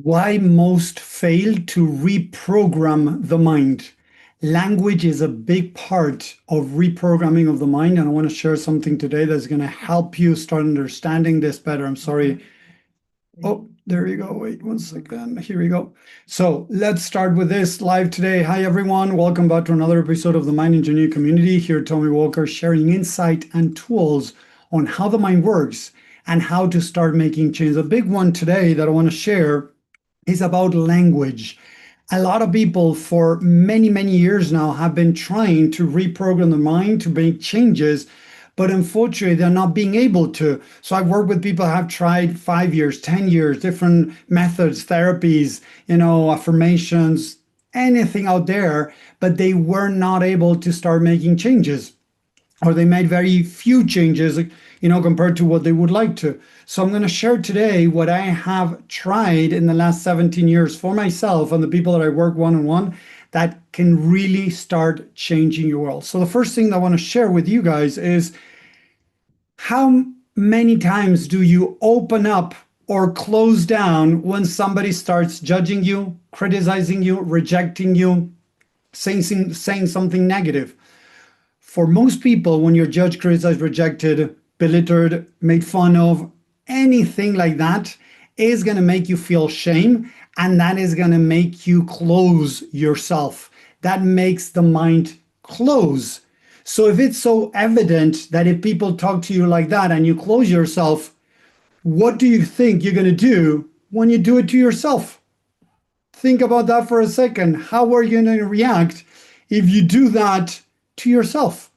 Why most fail to reprogram the mind. Language is a big part of reprogramming of the mind, and I want to share something today that's going to help you start understanding this better. I'm sorry. Oh, there you go. Wait one second. Here we go. So let's start with this live today. Hi, everyone. Welcome back to another episode of the Mind Engineer Community. Here, Tommy Walker sharing insight and tools on how the mind works and how to start making change. A big one today that I want to share is about language. A lot of people for many, many years now have been trying to reprogram the mind to make changes, but unfortunately, they're not being able to. So I've worked with people who have tried 5 years, 10 years, different methods, therapies, affirmations, anything out there, but they were not able to start making changes, or they made very few changes, compared to what they would like to. So I'm going to share today what I have tried in the last 17 years for myself and the people that I work one-on-one that can really start changing your world. So the first thing that I want to share with you guys is, how many times do you open up or close down when somebody starts judging you, criticizing you, rejecting you, saying something negative? For most people, when you're judged, criticized, rejected, belittled, made fun of, anything like that is going to make you feel shame, and that is going to make you close yourself. That makes the mind close. So if it's so evident that if people talk to you like that and you close yourself, what do you think you're going to do when you do it to yourself? Think about that for a second. How are you going to react if you do that to yourself?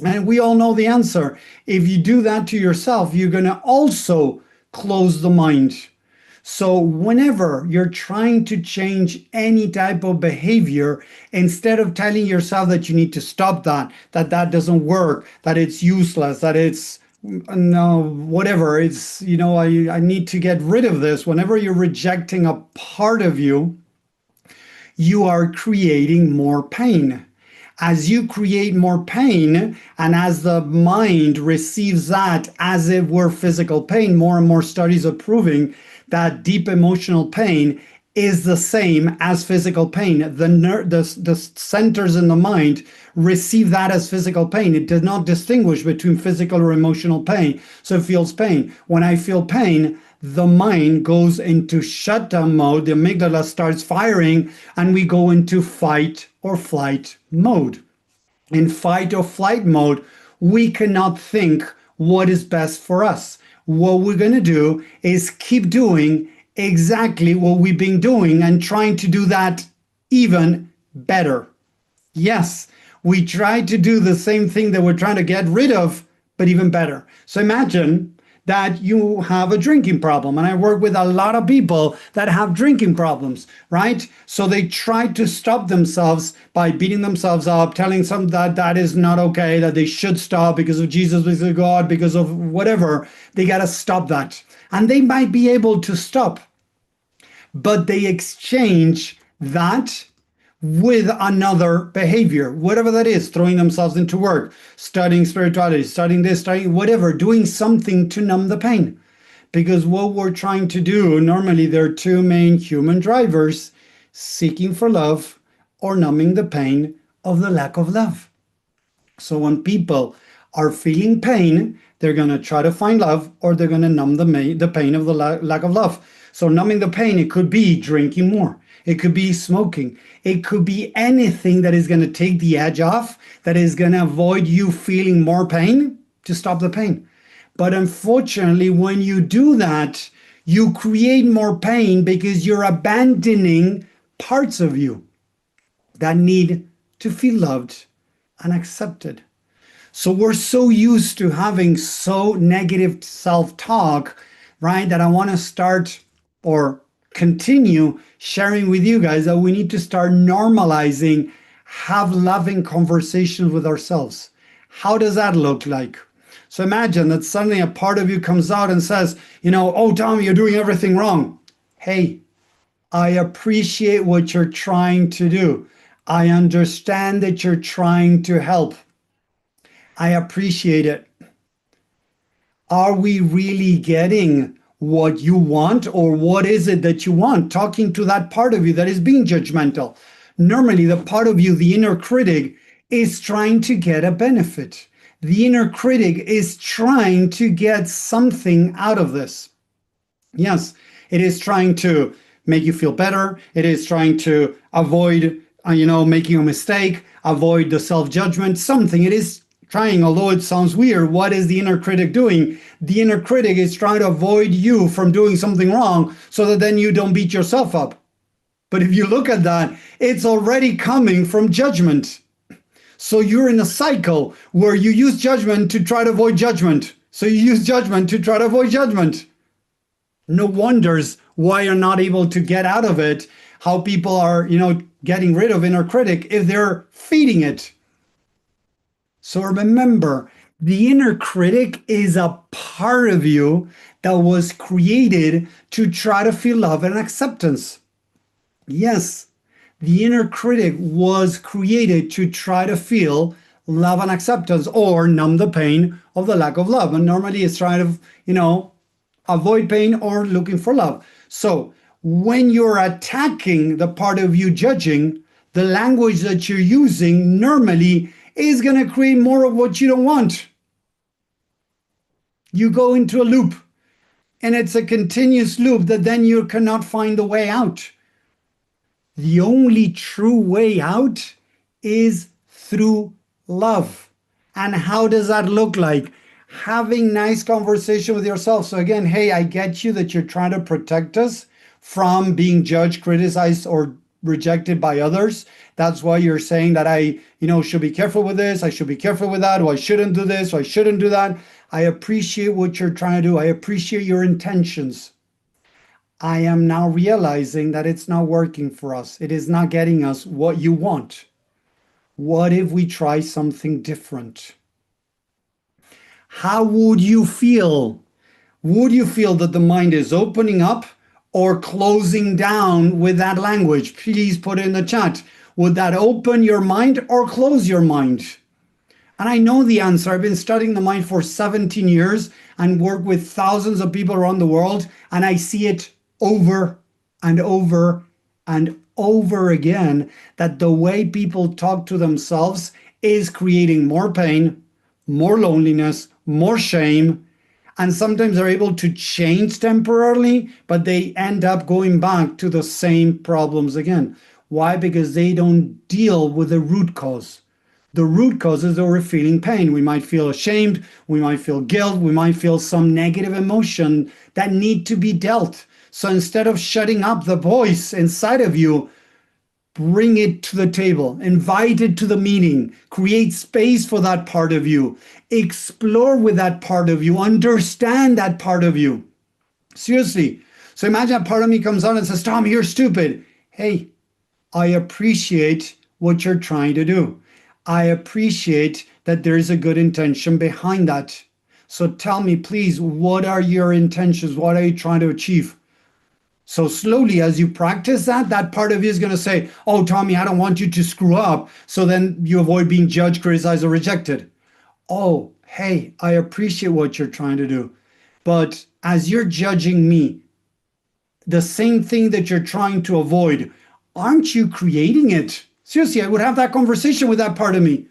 And we all know the answer. If you do that to yourself, you're going to also close the mind. So whenever you're trying to change any type of behavior, instead of telling yourself that you need to stop that doesn't work, that it's useless, that it's no, whatever, it's, I need to get rid of this. Whenever you're rejecting a part of you, you are creating more pain. As you create more pain, and as the mind receives that as if were physical pain, more and more studies are proving that deep emotional pain is the same as physical pain. The centers in the mind receive that as physical pain. It does not distinguish between physical or emotional pain. So it feels pain. When I feel pain, the mind goes into shutdown mode, the amygdala starts firing, and we go into fight or flight mode. In fight or flight mode, we cannot think what is best for us. What we're going to do is keep doing exactly what we've been doing and trying to do that even better. Yes, we try to do the same thing that we're trying to get rid of, but even better. So imagine that you have a drinking problem. And I work with a lot of people that have drinking problems, right? So they try to stop themselves by beating themselves up, telling some that is not okay, that they should stop because of Jesus, because of God, because of whatever. They got to stop that. And they might be able to stop, but they exchange that with another behavior, whatever that is, throwing themselves into work, studying spirituality, studying this, studying whatever, doing something to numb the pain. Because what we're trying to do, normally there are two main human drivers: seeking for love or numbing the pain of the lack of love. So when people are feeling pain, they're going to try to find love, or they're going to numb the pain of the lack of love. So numbing the pain, it could be drinking more. It could be smoking. It could be anything that is going to take the edge off, that is going to avoid you feeling more pain, to stop the pain. But unfortunately, when you do that, you create more pain because you're abandoning parts of you that need to feel loved and accepted. So we're so used to having so negative self-talk, right, that I want to start or continue sharing with you guys that we need to start normalizing, have loving conversations with ourselves. How does that look like? So imagine that suddenly a part of you comes out and says, oh, Tommy, you're doing everything wrong. Hey, I appreciate what you're trying to do. I understand that you're trying to help. I appreciate it. Are we really getting what you want, or what is it that you want, talking to that part of you that is being judgmental. Normally, the part of you, the inner critic, is trying to get a benefit. The inner critic is trying to get something out of this. Yes, it is trying to make you feel better. It is trying to avoid, making a mistake, avoid the self-judgment, something. It is trying, although it sounds weird, what is the inner critic doing? The inner critic is trying to avoid you from doing something wrong so that then you don't beat yourself up. But if you look at that, it's already coming from judgment. So you're in a cycle where you use judgment to try to avoid judgment. So you use judgment to try to avoid judgment. No wonders why you're not able to get out of it, how people are, getting rid of inner critic if they're feeding it. So remember, the inner critic is a part of you that was created to try to feel love and acceptance. Yes, the inner critic was created to try to feel love and acceptance, or numb the pain of the lack of love. And normally it's trying to, avoid pain or looking for love. So when you're attacking the part of you judging, the language that you're using normally is going to create more of what you don't want. You go into a loop, and it's a continuous loop that then you cannot find a way out. The only true way out is through love. And how does that look like? Having nice conversation with yourself. So again, hey, I get you that you're trying to protect us from being judged, criticized, or rejected by others. That's why you're saying that I, should be careful with this, I should be careful with that, or I shouldn't do this, or I shouldn't do that. I appreciate what you're trying to do. I appreciate your intentions. I am now realizing that it's not working for us. It is not getting us what you want. What if we try something different? How would you feel? Would you feel that the mind is opening up or closing down with that language? Please put it in the chat. Would that open your mind or close your mind? And I know the answer. I've been studying the mind for 17 years and work with thousands of people around the world, and I see it over and over and over again, that the way people talk to themselves is creating more pain, more loneliness, more shame, and sometimes they're able to change temporarily, but they end up going back to the same problems again. Why? Because they don't deal with the root cause. The root cause is that we're feeling pain. We might feel ashamed, we might feel guilt, we might feel some negative emotion that need to be dealt. So instead of shutting up the voice inside of you, bring it to the table, invite it to the meeting, create space for that part of you, explore with that part of you, understand that part of you. Seriously. So imagine a part of me comes on and says, Tom, you're stupid. Hey, I appreciate what you're trying to do. I appreciate that there's a good intention behind that. So tell me, please, what are your intentions? What are you trying to achieve? So slowly, as you practice that, that part of you is going to say, oh, Tommy, I don't want you to screw up. So then you avoid being judged, criticized, or rejected. Oh, hey, I appreciate what you're trying to do. But as you're judging me, the same thing that you're trying to avoid, aren't you creating it? Seriously, I would have that conversation with that part of me.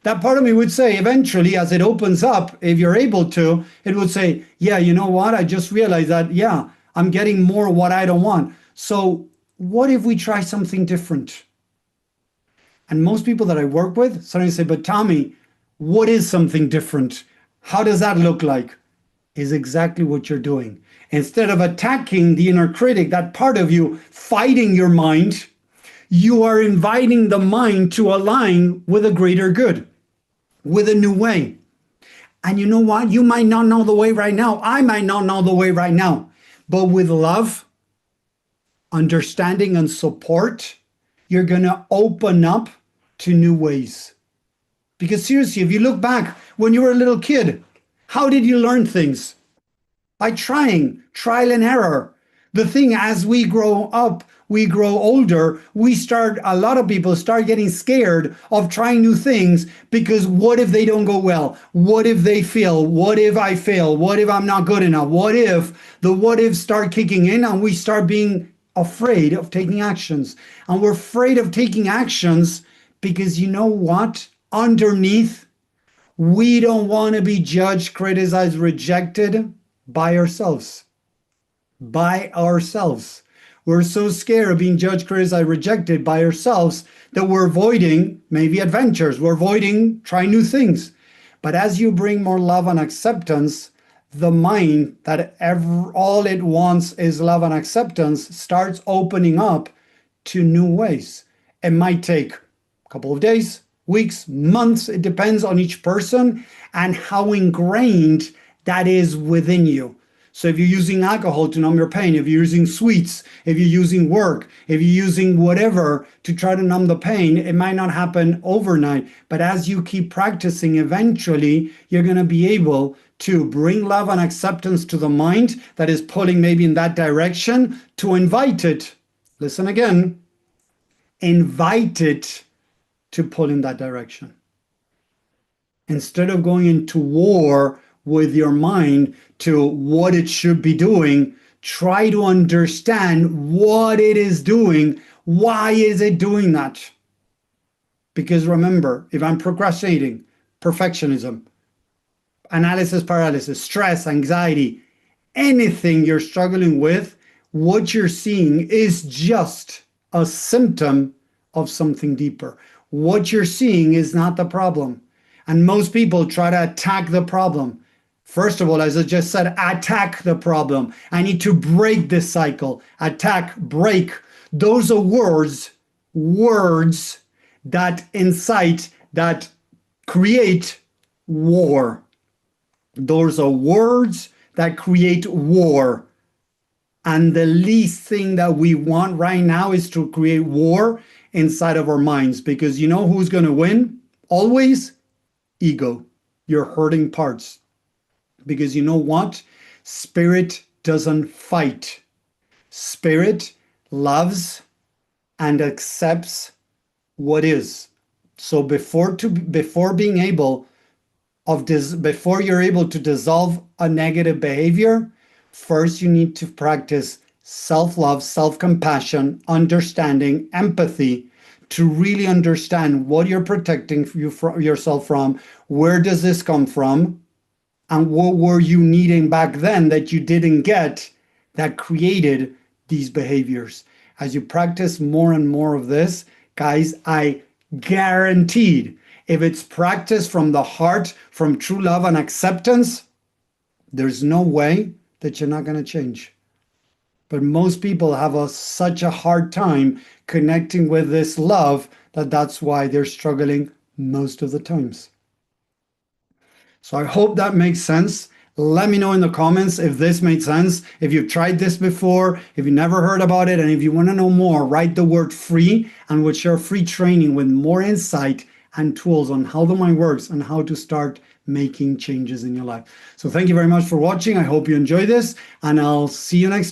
That part of me would say, eventually, as it opens up, if you're able to, it would say, yeah, you know what? I just realized that, yeah, I'm getting more what I don't want. So what if we try something different? And most people that I work with suddenly say, but Tommy, what is something different? How does that look like? Is exactly what you're doing. Instead of attacking the inner critic, that part of you, fighting your mind, you are inviting the mind to align with a greater good, with a new way. And you know what? You might not know the way right now. I might not know the way right now. But with love, understanding, and support, you're going to open up to new ways. Because seriously, if you look back when you were a little kid, how did you learn things? By trying, trial and error. The thing, as we grow up, we grow older, a lot of people start getting scared of trying new things because what if they don't go well? What if they fail? What if I fail? What if I'm not good enough? What if start kicking in and we start being afraid of taking actions? And we're afraid of taking actions because you know what? Underneath, we don't want to be judged, criticized, rejected by ourselves. By ourselves. We're so scared of being judged, criticized, rejected by ourselves that we're avoiding maybe adventures. We're avoiding trying new things. But as you bring more love and acceptance, the mind that all it wants is love and acceptance starts opening up to new ways. It might take a couple of days, weeks, months. It depends on each person and how ingrained that is within you. So if you're using alcohol to numb your pain, if you're using sweets, if you're using work, if you're using whatever to try to numb the pain, it might not happen overnight. But as you keep practicing, eventually you're going to be able to bring love and acceptance to the mind that is pulling maybe in that direction, to invite it. Listen again. Invite it to pull in that direction. Instead of going into war with your mind to what it should be doing, try to understand what it is doing. Why is it doing that? Because remember, if I'm procrastinating, perfectionism, analysis paralysis, stress, anxiety, anything you're struggling with, what you're seeing is just a symptom of something deeper. What you're seeing is not the problem. And most people try to attack the problem. First of all, as I just said, attack the problem. I need to break this cycle. Attack, break. Those are words that incite, that create war. Those are words that create war. And the least thing that we want right now is to create war inside of our minds, because you know who's going to win? Always? Ego. Your hurting parts. Because you know what? Spirit doesn't fight. Spirit loves and accepts what is. So before you're able to dissolve a negative behavior, first you need to practice self-love, self-compassion, understanding, empathy, to really understand what you're protecting yourself from, where does this come from, and what were you needing back then that you didn't get that created these behaviors. As you practice more and more of this, guys, I guaranteed, if it's practiced from the heart, from true love and acceptance, there's no way that you're not going to change. But most people have such a hard time connecting with this love that's why they're struggling most of the times. So I hope that makes sense. Let me know in the comments if this made sense, if you've tried this before, if you never heard about it, and if you want to know more, write the word free, and we'll share free training with more insight and tools on how the mind works and how to start making changes in your life. So thank you very much for watching. I hope you enjoy this, and I'll see you next time.